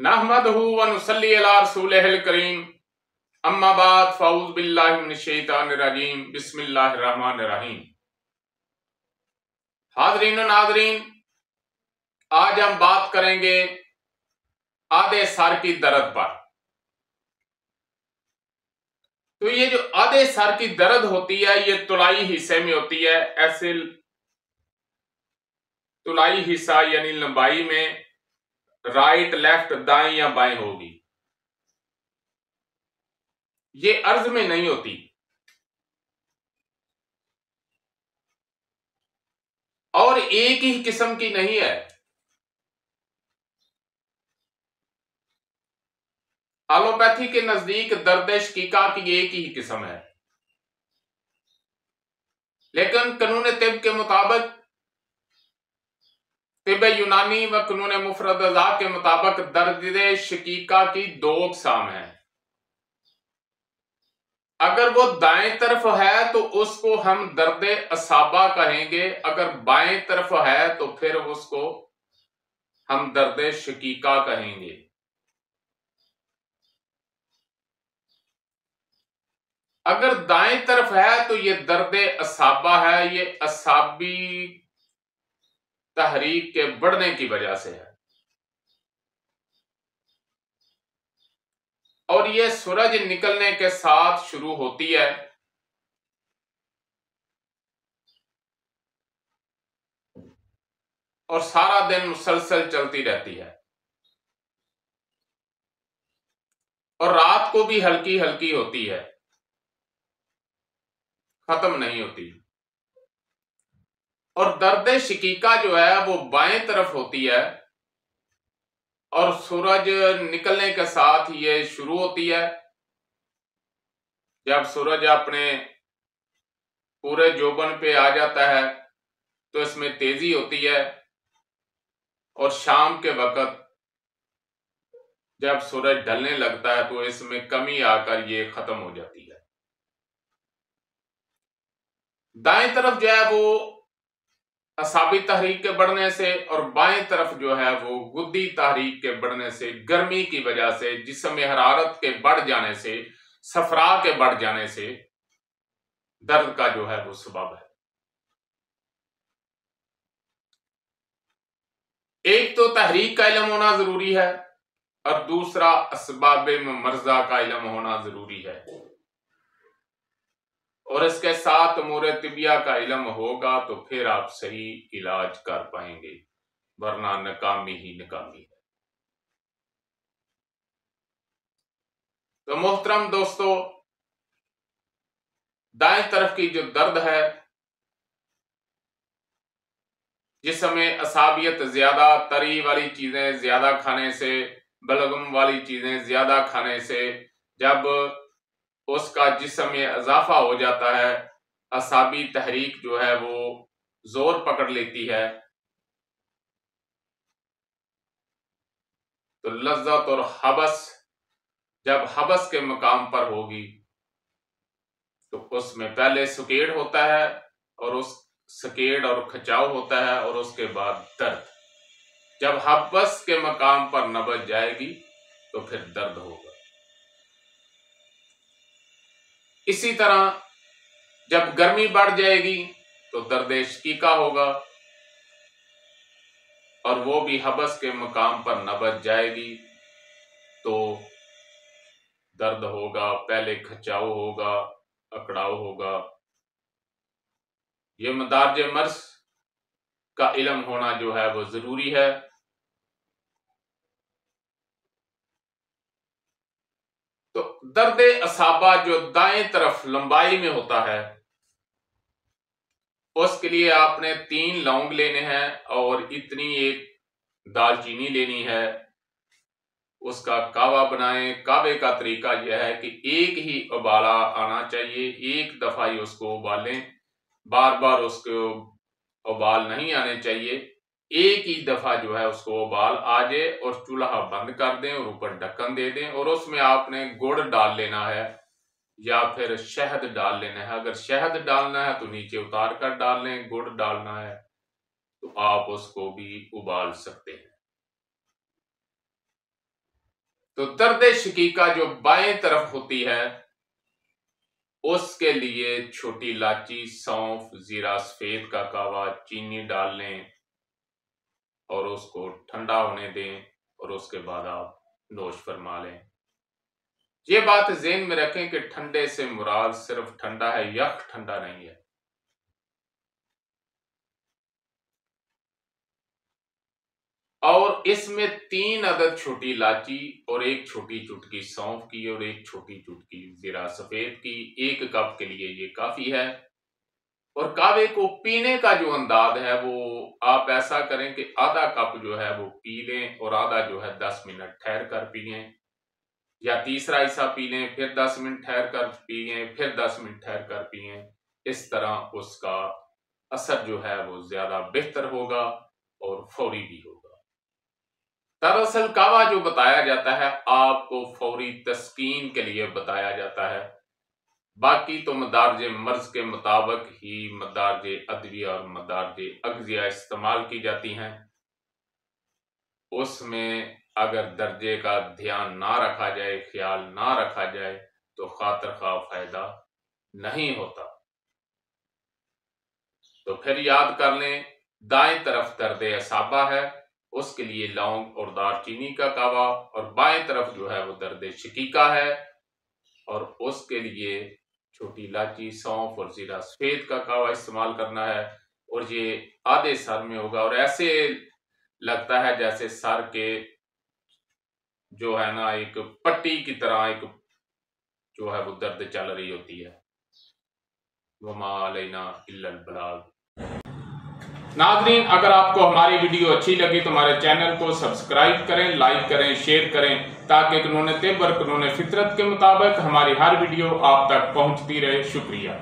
नहमदहु व नुसल्ली अला रसूलिहिल करीम अम्मा बाद फ़अऊज़ु बिल्लाहि मिनश शैतानिर रजीम बिस्मिल्लाहिर रहमानिर रहीम। हाज़रीन व नाज़रीन, आज हम बात करेंगे आधे सर की दर्द पर। तो ये जो आधे सर की दर्द होती है ये तुलाई हिस्से में होती है। ऐसे तुलाई हिस्सा यानी लंबाई में राइट लेफ्ट दाएं या बाएं होगी, ये अर्ज में नहीं होती। और एक ही किस्म की नहीं है। एलोपैथी के नजदीक दर्द शकीका की एक ही किस्म है, लेकिन कानून तिब के मुताबिक, तिब यूनानी व कानून मुफरद अज़ा के मुताबिक दर्द शकीका की दो अक़साम है। अगर वो दाएं तरफ है तो उसको हम दर्द असाबा कहेंगे, अगर बाएं तरफ है तो फिर उसको हम दर्द शकीका कहेंगे। अगर दाएं तरफ है तो ये दर्द असाबा है, ये असाबी तहरीक के बढ़ने की वजह से है। और ये सूरज निकलने के साथ शुरू होती है और सारा दिन मुसलसल चलती रहती है, और रात को भी हल्की हल्की होती है, खत्म नहीं होती। और दर्द शकीका जो है वो बाएं तरफ होती है और सूरज निकलने के साथ ये शुरू होती है। जब सूरज अपने पूरे जोबन पे आ जाता है तो इसमें तेजी होती है, और शाम के वक्त जब सूरज ढलने लगता है तो इसमें कमी आकर ये खत्म हो जाती है। दाएं तरफ जो है वो असाबी तहरीक के बढ़ने से, और बाएं तरफ जो है वो गुद्दी तहरीक के बढ़ने से, गर्मी की वजह से, जिस्म में हरारत के बढ़ जाने से, सफरा के बढ़ जाने से दर्द का जो है वो सबब है। एक तो तहरीक का इल्म होना जरूरी है और दूसरा असबाब मर्जा का इल्म होना जरूरी है, और इसके साथ उमूर तिबिया का इल्म होगा तो फिर आप सही इलाज कर पाएंगे, वरना नाकामी ही नाकामी है। तो मोहतरम दोस्तों, दाएं तरफ की जो दर्द है, जिसमें असाबियत ज्यादा, तरी वाली चीजें ज्यादा खाने से, बलगम वाली चीजें ज्यादा खाने से, जब उसका जिस्म में इजाफा हो जाता है, असाबी तहरीक जो है वो जोर पकड़ लेती है, तो लज्जत और हबस जब हबस के मकाम पर होगी तो उसमें पहले सुकेड़ होता है, और उस सकेड़ और खिंचाव होता है, और उसके बाद दर्द। जब हबस के मकाम पर नबज जाएगी तो फिर दर्द होगा। इसी तरह जब गर्मी बढ़ जाएगी तो दर्द शकीका होगा, और वो भी हबस के मकाम पर नबज जाएगी तो दर्द होगा, पहले खिंचाव होगा, अकड़ाव होगा। ये मदारज मर्ज का इल्म होना जो है वो जरूरी है। तो दर्द असाबा जो दाएं तरफ लंबाई में होता है, उसके लिए आपने 3 लौंग लेने हैं और इतनी एक दालचीनी लेनी है। उसका कावा बनाएं। कावे का तरीका यह है कि एक ही उबाला आना चाहिए, एक दफा ही उसको उबालें, बार बार उसको उबाल नहीं आने चाहिए। एक ही दफा जो है उसको उबाल आ जाए और चूल्हा बंद कर दें और ऊपर ढक्कन दे दें, और उसमें आपने गुड़ डाल लेना है या फिर शहद डाल लेना है। अगर शहद डालना है तो नीचे उतार कर डाल लें, गुड़ डालना है तो आप उसको भी उबाल सकते हैं। तो दर्द शकीका जो बाएं तरफ होती है उसके लिए छोटी इलायची, सौंफ, जीरा, सफेद का कावा, चीनी डाल लें और उसको ठंडा होने दें और उसके बाद आप नोश फरमा लें। ये बात ज़हन में रखें कि ठंडे से मुराद सिर्फ ठंडा है, यख ठंडा नहीं है। और इसमें 3 अदद छोटी इलायची और 1 छोटी चुटकी सौंफ की और 1 छोटी चुटकी जीरा सफेद की, 1 कप के लिए ये काफी है। और कावे को पीने का जो अंदाज है वो आप ऐसा करें कि आधा कप जो है वो पी लें और आधा जो है 10 मिनट ठहर कर पिएं, या तीसरा हिस्सा पी लें फिर 10 मिनट ठहर कर पिएं, फिर 10 मिनट ठहर कर पिएं। इस तरह उसका असर जो है वो ज्यादा बेहतर होगा और फौरी भी होगा। दरअसल कावा जो बताया जाता है आपको फौरी तस्कीन के लिए बताया जाता है, बाकी तो मदारजे मर्ज के मुताबिक ही मदारजे अदविया और मदारजे अगजिया इस्तेमाल की जाती हैं। उसमें अगर दर्जे का ध्यान ना रखा जाए, ख्याल ना रखा जाए तो खातिर खा फायदा नहीं होता। तो फिर याद कर लें, दाएं तरफ दर्द असाबा है, उसके लिए लौंग और दालचीनी का कावा, और बाएं तरफ जो है वो दर्द शकीका है और उसके लिए छोटी इलायची, सौंफ और जीरा सफेद का कावा इस्तेमाल करना है। और ये आधे सर में होगा और ऐसे लगता है जैसे सर के जो है ना एक पट्टी की तरह एक जो है वो दर्द चल रही होती है। वमा अलैना इल्लल बलाग। नाज़रीन, अगर आपको हमारी वीडियो अच्छी लगी तो हमारे चैनल को सब्सक्राइब करें, लाइक करें, शेयर करें, ताकि कानून तिब और कानून फितरत के मुताबिक हमारी हर वीडियो आप तक पहुंचती रहे। शुक्रिया।